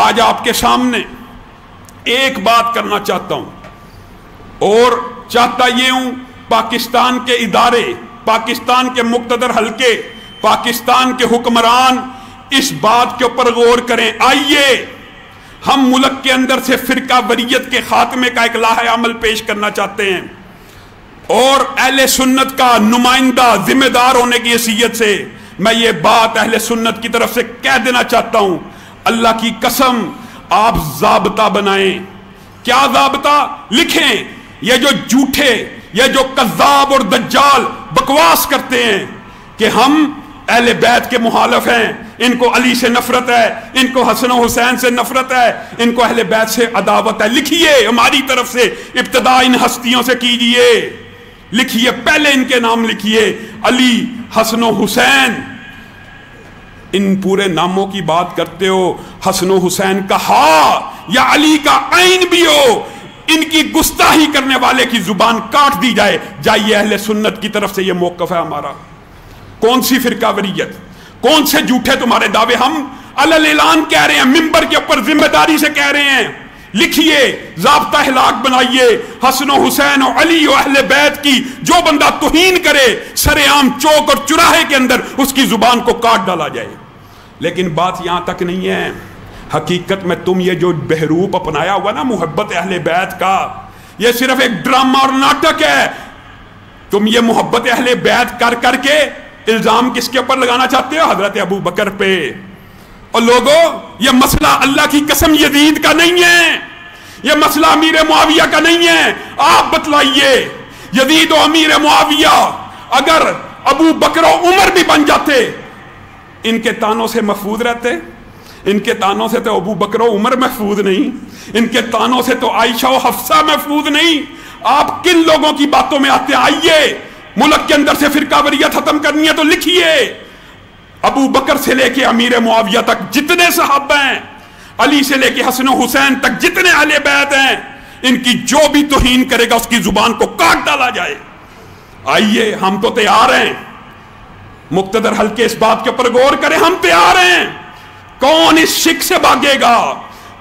آج آپ کے سامنے ایک بات کرنا چاہتا ہوں، اور چاہتا یہ ہوں پاکستان کے ادارے، پاکستان کے مقتدر حلقے، پاکستان کے حکمران اس بات کے اوپر غور کریں۔ آئیے ہم ملک کے اندر سے فرقہ وریت کے خاتمے کا ایک لاحہ عمل پیش کرنا چاہتے ہیں، اور اہل سنت کا نمائندہ ذمہ دار ہونے کی حیثیت سے میں یہ بات اہل سنت کی طرف سے کہہ دینا چاہتا ہوں، اللہ کی قسم آپ ضابطہ بنائیں۔ کیا ضابطہ؟ لکھیں یہ جو جھوٹے، یہ جو کذاب اور دجال بکواس کرتے ہیں کہ ہم اہل بیت کے مخالف ہیں، ان کو علی سے نفرت ہے، ان کو حسن و حسین سے نفرت ہے، ان کو اہل بیت سے عداوت ہے، لکھیے ہماری طرف سے ابتدا ان ہستیوں سے کیجئے، لکھیے پہلے ان کے نام لکھیے، علی، حسن و حسین۔ ان پورے ناموں کی بات کرتے ہو، حسن و حسین کا ہا یا علی کا عین بھی ہو، ان کی گستاخی کرنے والے کی زبان کاٹ دی جائے۔ جائیے اہل سنت کی طرف سے یہ موقف ہے ہمارا۔ کون سی فرقہ وریت، کون سے جھوٹے تمہارے دعوے؟ ہم علل اعلان کہہ رہے ہیں، منبر کے اوپر ذمہ داری سے کہہ رہے ہیں، لکھیے ضابطہ ہلاک بنائیے، حسن و حسین و علی و اہل بیت کی جو بندہ توہین کرے سر عام چوک اور چوراہے کے اندر اس کی زبان کو کاٹ ڈالا جائے۔ لیکن بات یہاں تک نہیں ہے، حقیقت میں تم یہ جو بہروپ اپنایا ہوا نا محبت اہل بیت کا، یہ صرف ایک ڈرامہ اور ناٹک ہے۔ تم یہ محبت اہل بیت کر کر کے الزام کس کے اوپر لگانا چاہتے ہو؟ حضرت ابو بکر پہ۔ اور لوگوں یہ مسئلہ اللہ کی قسم یزید کا نہیں ہے، یہ مسئلہ امیر معاویہ کا نہیں ہے۔ آپ بتلائیے یزید و امیر معاویہ اگر ابو بکر و عمر بھی بن جاتے، ان کے تانوں سے محفوظ رہتے؟ ان کے تانوں سے تو ابو بکر و عمر محفوظ نہیں، ان کے تانوں سے تو عائشہ و حفصہ محفوظ نہیں۔ آپ کن لوگوں کی باتوں میں آتے ہیں؟ آئیے ملک کے اندر سے فرقہ وریت ختم کرنی ہے تو لکھیے ابو بکر سے لے کے امیر معاویہ تک جتنے صحابہ ہیں، علی سے لے کے حسن و حسین تک جتنے اہل بیت ہیں، ان کی جو بھی توہین کرے گا اس کی زبان کو کاٹ ڈالا جائے۔ آئیے ہم تو تیار ہیں، مقتدر حلقے اس بات کے اوپر غور کریں، ہم تیار ہیں۔ کون اس شک سے بھاگے گا؟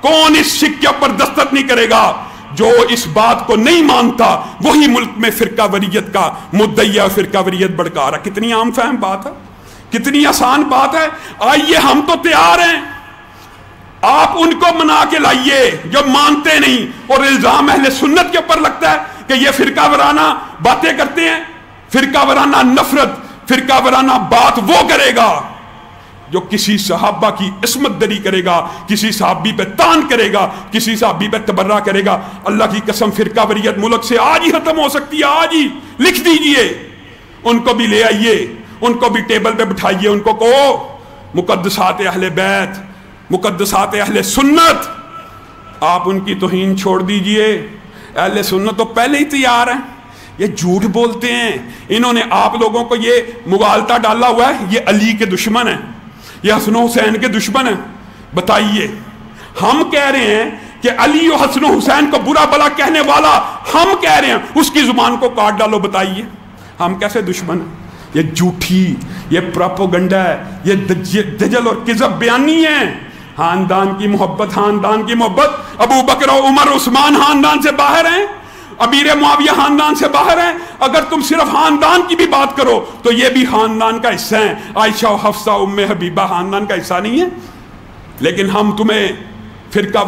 کون اس شک کے اوپر دستخط نہیں کرے گا؟ جو اس بات کو نہیں مانتا وہی ملک میں فرقہ وریت کا مدعی ہے، فرقہ وریت بڑھکا رہا۔ کتنی عام فہم بات ہے، کتنی آسان بات ہے۔ آئیے ہم تو تیار ہیں، آپ ان کو منا کے لائیے جو مانتے نہیں، اور الزام اہل سنت کے اوپر لگتا ہے کہ یہ فرقہ وارانہ باتیں کرتے ہیں۔ فرقہ وارانہ نفرت، فرقہ وارانہ بات وہ کرے گا جو کسی صحابہ کی عصمت دری کرے گا، کسی صحابی پہ تان کرے گا، کسی صحابی پہ تبرہ کرے گا۔ اللہ کی قسم فرقہ وریت ملک سے آج ہی ختم ہو سکتی ہے، آج ہی لکھ دیجئے۔ ان کو بھی لے آئیے، ان کو بھی ٹیبل پہ بٹھائیے، ان کو کہو مقدسات اہل بیت، مقدسات اہل سنت، آپ ان کی توہین چھوڑ دیجئے۔ اہل سنت تو پہلے ہی تیار ہیں، یہ جھوٹ بولتے ہیں۔ انہوں نے آپ لوگوں کو یہ مغالطہ ڈالا ہوا ہے یہ علی کے دشمن ہیں، یہ حسن و حسین کے دشمن ہیں۔ بتائیے ہم کہہ رہے ہیں کہ علی و حسن و حسین کو برا بلا کہنے والا ہم کہہ رہے ہیں اس کی زبان کو کاٹ ڈالو۔ بتائیے ہم کیسے دشمن ہیں؟ یہ جھوٹی، یہ پراپوگنڈا ہے، یہ دجل اور کذب بیانی ہے۔ خاندان کی محبت، خاندان کی محبت، ابو بکر و عمر عثمان خاندان سے باہر ہیں، امیر معاویہ خاندان سے باہر ہیں۔ اگر تم صرف خاندان کی بھی بات کرو تو یہ بھی خاندان کا حصہ ہیں۔ عائشہ و حفصہ ام حبیبہ خاندان کا حصہ نہیں ہے؟ لیکن ہم تمہیں فرقہ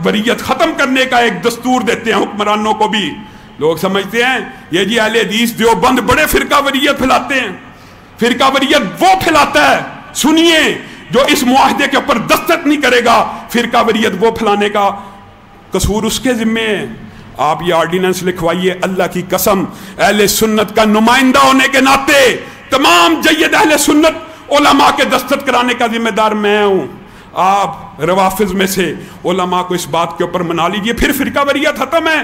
وریت ختم کرنے کا ایک دستور دیتے ہیں حکمرانوں کو بھی۔ لوگ سمجھتے ہیں یہ جی اہل حدیث دیوبند بڑے فرقہ وریت پھیلاتے ہیں۔ فرقہ وریت وہ پھیلاتا ہے، سنیے، جو اس معاہدے کے اوپر دستخط نہیں کرے گا۔ فرقہ وریت وہ پھیلانے کا قصور اس کے ذمے ہے۔ آپ یہ آرڈیننس لکھوائیے، اللہ کی قسم اہل سنت کا نمائندہ ہونے کے ناطے تمام جید اہل سنت علماء کے دستخط کرانے کا ذمہ دار میں ہوں۔ آپ روافظ میں سے علماء کو اس بات کے اوپر منا لیجئے، پھر فرقہ وریت ختم ہے۔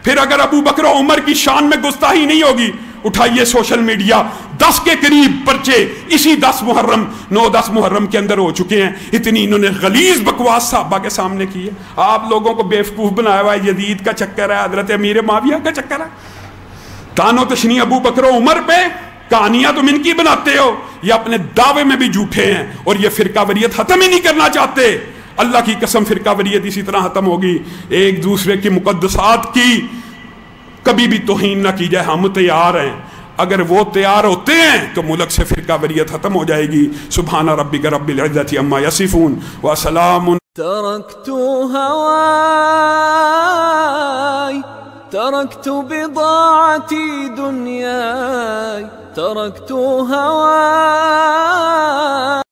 پھر اگر ابو بکر و عمر کی شان میں گستاخی نہیں ہوگی، اٹھائیے سوشل میڈیا، 10 کے قریب پرچے اسی 10 محرم 9-10 محرم کے اندر ہو چکے ہیں۔ اتنی انہوں نے غلیظ بکواس صحابہ کے سامنے کی ہے۔ آپ لوگوں کو بیوقوف بنایا ہوا ہے، یزید کا چکر ہے، حضرت امیر معاویہ کا چکر ہے، تان و تشنیع ابو بکر و عمر پہ کہانیاں تم ان کی بناتے ہو۔ یہ اپنے دعوے میں بھی جھوٹے ہیں اور یہ فرقہ وریت ختم ہی نہیں کرنا چاہتے۔ اللہ کی قسم فرقہ واریت اسی طرح ختم ہوگی. ایک دوسرے کی مقدسات کی کبھی بھی توہین نہ کی جائے. ہم تیار ہیں, اگر وہ تیار ہوتے ہیں تو ملک سے فرقہ واریت ختم ہو جائے گی. سبحان ربک رب العزت عما یصفون وسلام. تركت هواي تركت بضاعتي دنياي تركت هواي